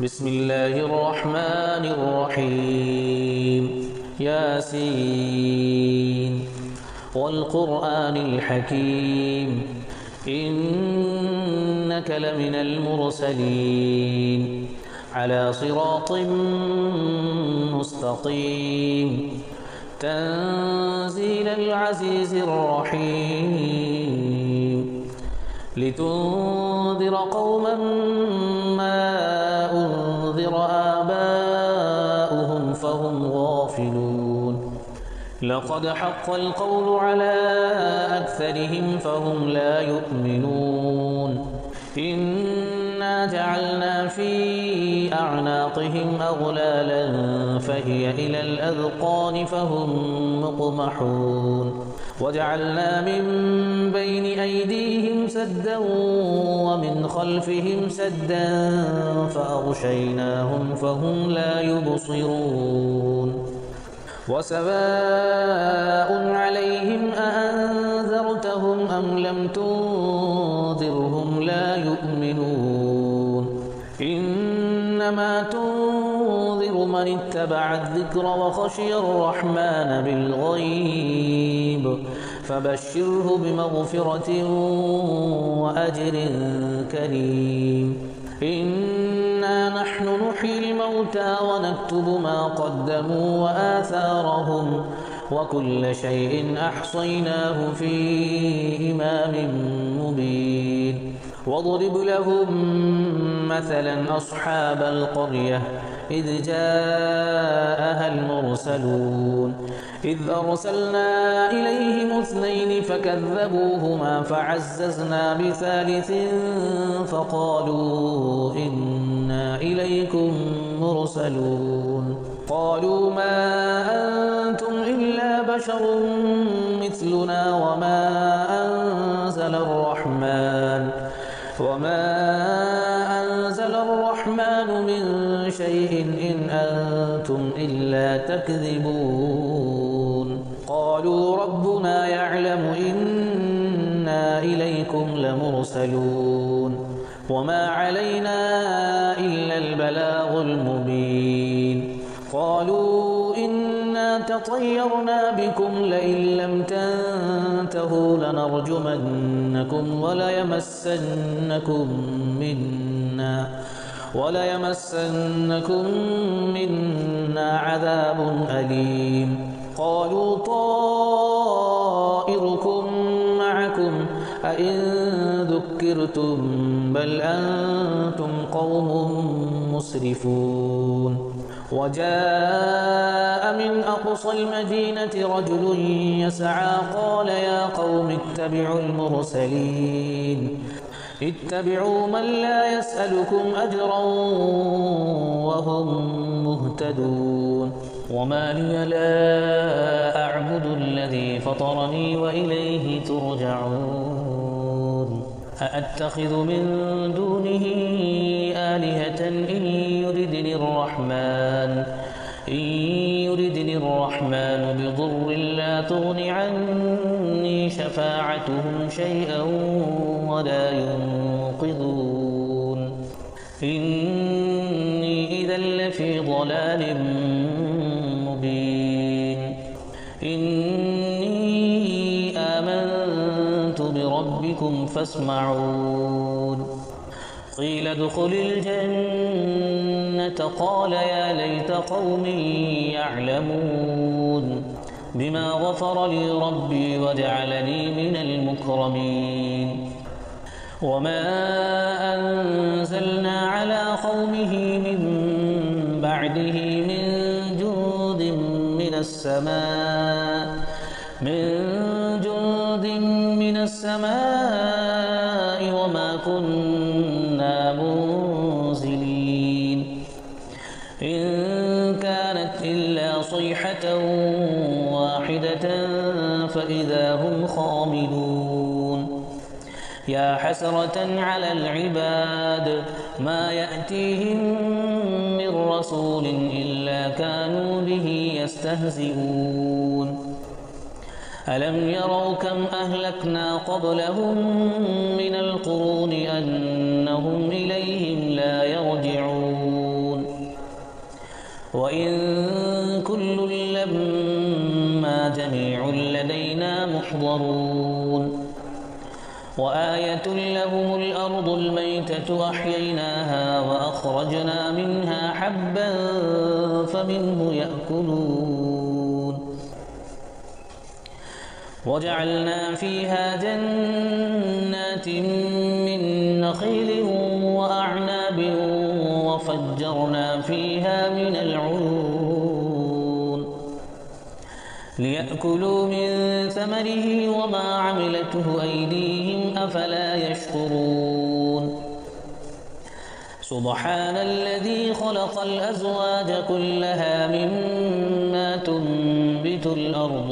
بسم الله الرحمن الرحيم ياسين والقرآن الحكيم إنك لمن المرسلين على صراط مستقيم تنزيل العزيز الرحيم لتنذر قوما ما أنذر آباؤهم فهم غافلون لقد حق القول على أكثرهم فهم لا يؤمنون إنا جعلنا في أعناقهم أغلالا فهي إلى الأذقان فهم مقمحون وجعلنا من بين أيديهم سدا ومن خلفهم سدا فأغشيناهم فهم لا يبصرون وسواء عليهم أأنذرتهم أم لم تنذرهم لا يؤمنون إنما تنذر من اتبع الذكر وخشي الرحمن بالغيب فبشره بمغفرة وأجر كريم إنا نحن نحيي الموتى ونكتب ما قدموا وآثارهم وكل شيء أحصيناه في إمام مبين واضرب لهم مثلا أصحاب القرية إذ جاءها المرسلون إذ أرسلنا إليهم اثنين فكذبوهما فعززنا بثالث فقالوا إنا إليكم مرسلون قالوا ما أنتم إلا بشر مثلنا وما أنزل الرحمن من شيء إن أنتم إلا تكذبون قالوا ربنا يعلم إنا إليكم لمرسلون وما علينا إلا البلاغ المبين قالوا إنا تطيرنا بكم لئن لم تنتهوا لنرجمنكم وليمسنكم منا عذاب أليم قالوا طائركم معكم أئن ذكرتم بل أنتم قوم مسرفون وجاء من أقصى المدينة رجل يسعى قال يا قوم اتبعوا المرسلين اتبعوا من لا يسألكم أجرا وهم مهتدون وما لي لا أعبد الذي فطرني وإليه ترجعون أأتخذ من دونه آلهة إن يردني الرحمن بضر لا تغن عني شفاعتهم شيئا ولا ينقذون إني إذا لفي ضلال مبين إني آمنت بربكم فاسمعون قيل ادخل الجنة قال يا ليت قومي يعلمون بما غفر لي ربي وجعلني من المكرمين وما أنزلنا على قومه من بعده من جند من السماء وما كنا منزلين إن كانت إلا صيحة واحدة فإذا هم خامدون يا حسرة على العباد ما يأتيهم من رسول إلا كانوا به يستهزئون ألم يروا كم أهلكنا قبلهم من القرون أنهم إليهم لا يرجعون وإن كل لما جميع لدينا محضرون وآية لهم الأرض الميتة أحييناها وأخرجنا منها حبا فمنه يأكلون وجعلنا فيها جنات من نخيل وأعناب وفجرنا فيها من العيون ليأكلوا من ثمره وما عملته أيديهم أفلا يشكرون سبحان الذي خلق الأزواج كلها مما تنبت الأرض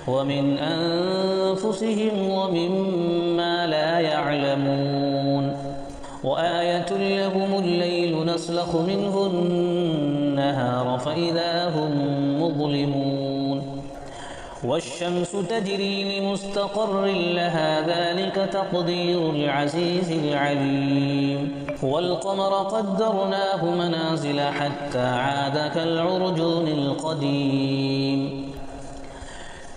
ومن أنفسهم ومما لا يعلمون وآية لهم الليل نسلخ منه النهار فإذا هم مظلمون والشمس تجري لمستقر لها ذلك تقدير العزيز العليم والقمر قدرناه منازل حتى عاد كالعرجون القديم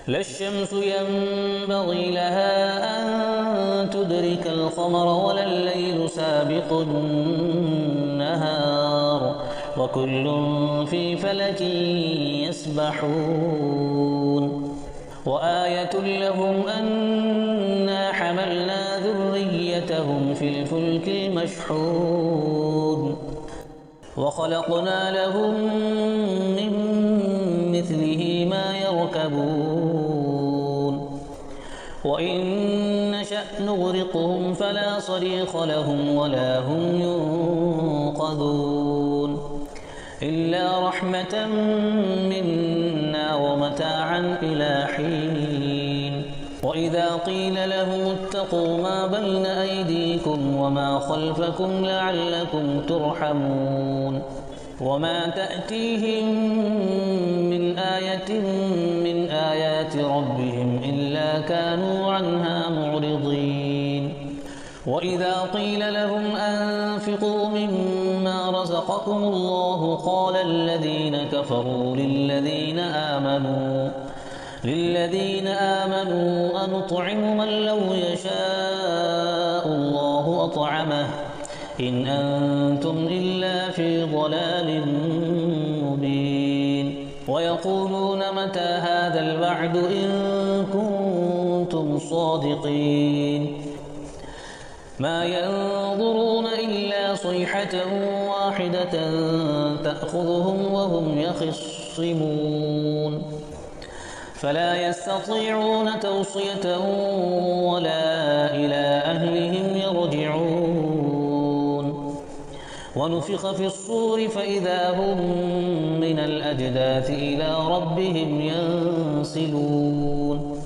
لا الشمس ينبغي لها أن تدرك القمر ولا الليل سابق النهار وكل في فلك يسبحون وآية لهم أنا حملنا ذريتهم في الفلك المشحون وخلقنا لهم من مثله ما يركبون وإن نشأ نغرقهم فلا صريخ لهم ولا هم ينقذون إلا رحمة منا ومتاعا إلى حين وإذا قيل لهم اتقوا ما بين أيديكم وما خلفكم لعلكم ترحمون وما تأتيهم من آية من آيات ربهم إلا كانوا عنها معرضين وإذا قيل لهم أنفقوا مما رزقكم الله قال الذين كفروا للذين آمنوا أنطعم من لو يشاء الله أطعمه إن أنتم إلا في ضلال مبين ويقولون متى هذا الوعد إن كنتم صادقين ما ينظرون إلا صيحة واحدة تأخذهم وهم يخصمون فلا يستطيعون توصية ولا إلى أهلهم يرجعون ونفخ في الصور فإذا هم من الأجداث إلى ربهم ينسلون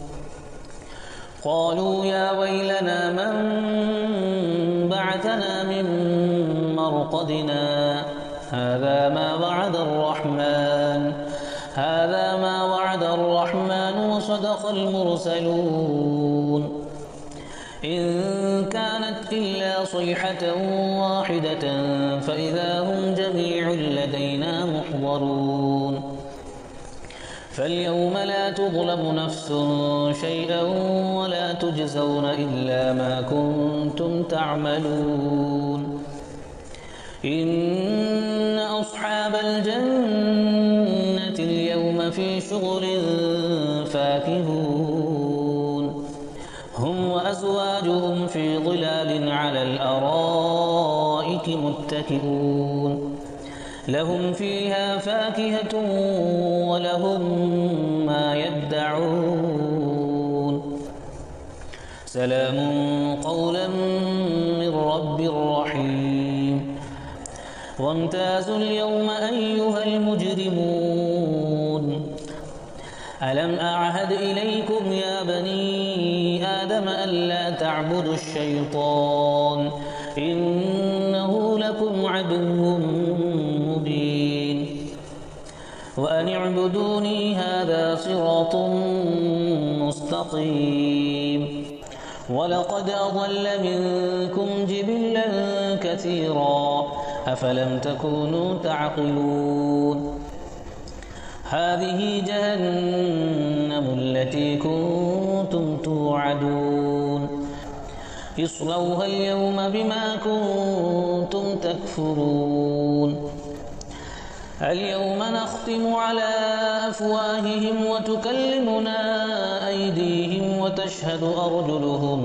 قالوا يا ويلنا من بعثنا من مرقدنا هذا ما وعد الرحمن وصدق المرسلون إن كانت إلا صيحة واحدة فإذا هم جميع لدينا محضرون فاليوم لا تظلم نفس شيئا ولا تجزون إلا ما كنتم تعملون إن أصحاب الجنة اليوم في شغل فاكهون هم وأزواجهم في ظلال على الأرائك متكئون لهم فيها فاكهة ولهم ما يدعون سلام قولا من رب رحيم وامتازوا اليوم أيها المجرمون ألم أعهد إليكم يا بني آدم ألا تعبدوا الشيطان إنه لكم عدو مبين وأن اعبدوني هذا صراط مستقيم ولقد أضل منكم جبلا كثيرا أفلم تكونوا تعقلون هذه جهنم التي كنتم توعدون اصلوها اليوم بما كنتم تكفرون اليوم نختم على أفواههم وتكلمنا أيديهم وتشهد أرجلهم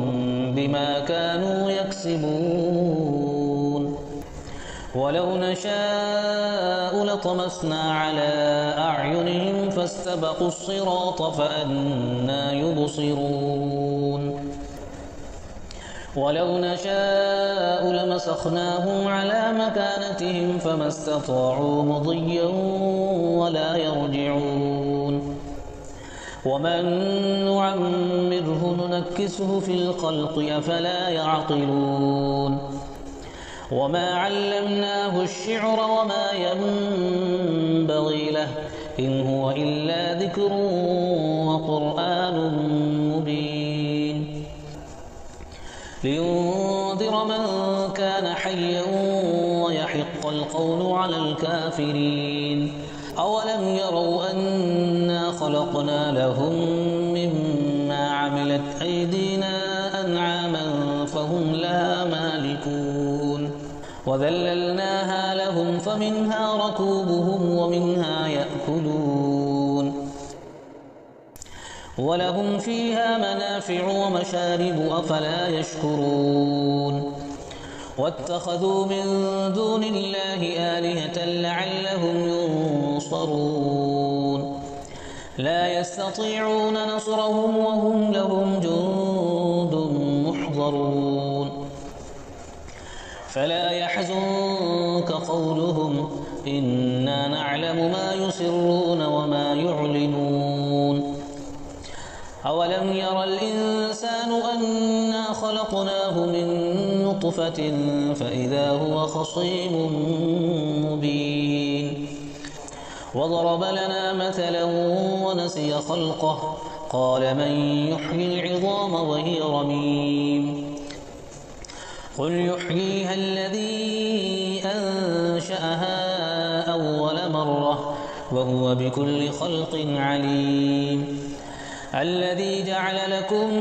بما كانوا يكسبون ولو نشاء لطمسنا على أعينهم فاستبقوا الصراط فأنى يبصرون ولو نشاء لمسخناهم على مكانتهم فما استطاعوا مضيا ولا يرجعون ومن نعمره ننكسه في الخلق أفلا يعقلون وما علمناه الشعر وما ينبغي له إن هو إلا ذكر وقرآن مبين لينذر من كان حيا ويحق القول على الكافرين أولم يروا أنا خلقنا لهم مما عملت أيدينا أنعاما فهم لها مالكون وذللناها لهم فمنها ركوبهم ومنها يأكلون ولهم فيها منافع ومشارب أفلا يشكرون واتخذوا من دون الله آلهة لعلهم ينصرون لا يستطيعون نصرهم وهم لهم جند محضرون فلا يحزنك قولهم إنا نعلم ما يسرون وما يعلنون أولم ير الإنسان أنا خلقناه من نطفة فإذا هو خصيم مبين وضرب لنا مثلا ونسي خلقه قال من يحيي العظام وهي رميم قل يحييها الذي أنشأها أول مرة وهو بكل خلق عليم الذي جعل لكم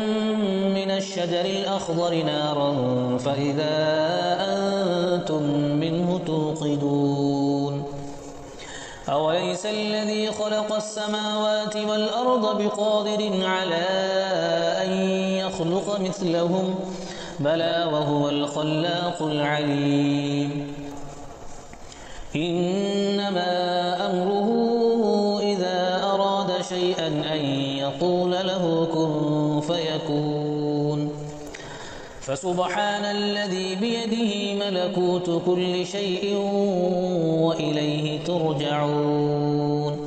من الشجر الأخضر نارا فإذا أنتم منه توقدون أوليس الذي خلق السماوات والأرض بقادر على أن يخلق مثلهم بلى وهو الخلاق العليم إنما أمره إذا أراد شيئا أن يقول له كن فيكون فسبحان الذي بيده ملكوت كل شيء وإليه ترجعون